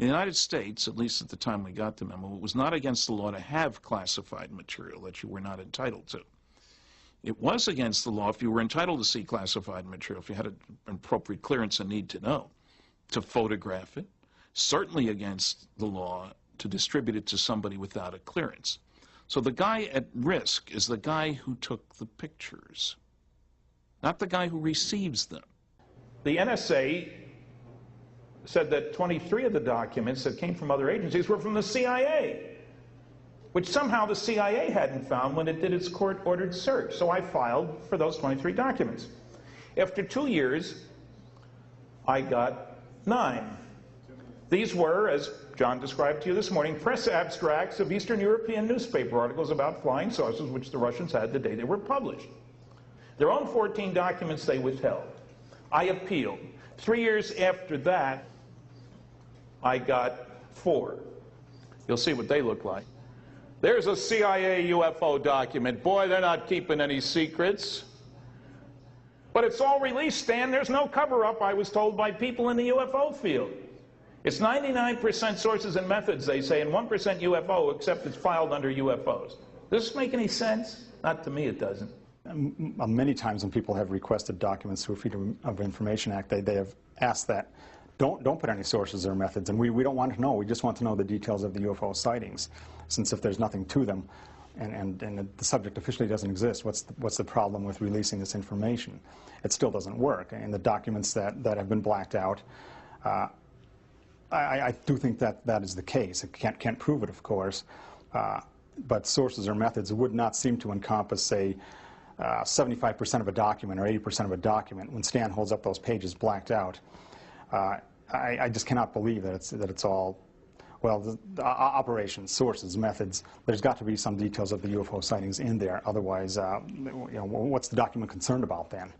the United States, at least at the time we got the memo, it was not against the law to have classified material that you were not entitled to. It was against the law if you were entitled to see classified material, if you had an appropriate clearance and need to know, to photograph it. Certainly against the law to distribute it to somebody without a clearance. So the guy at risk is the guy who took the pictures, not the guy who receives them. The NSA said that 23 of the documents that came from other agencies were from the CIA, which somehow the CIA hadn't found when it did its court-ordered search. So I filed for those 23 documents. After 2 years, I got 9. These were, as John described to you this morning, press abstracts of Eastern European newspaper articles about flying saucers which the Russians had the day they were published. Their own 14 documents they withheld. I appealed. 3 years after that, I got 4. You'll see what they look like. There's a CIA UFO document. Boy, they're not keeping any secrets. But it's all released, Stan. There's no cover-up, I was told by people in the UFO field. It's 99% sources and methods, they say, and 1% UFO, except it's filed under UFOs. Does this make any sense? Not to me, it doesn't. Many times when people have requested documents through Freedom of Information Act, they have asked that, don't put any sources or methods, and we don't want to know. We just want to know the details of the UFO sightings, since if there's nothing to them, and the subject officially doesn't exist, what's the problem with releasing this information? It still doesn't work, and the documents that have been blacked out, I do think that is the case. I can't prove it, of course, but sources or methods would not seem to encompass, say, 75% of a document or 80% of a document. When Stan holds up those pages blacked out, I just cannot believe that it's all, well, the operations, sources, methods. There's got to be some details of the UFO sightings in there. Otherwise, you know, what's the document concerned about then?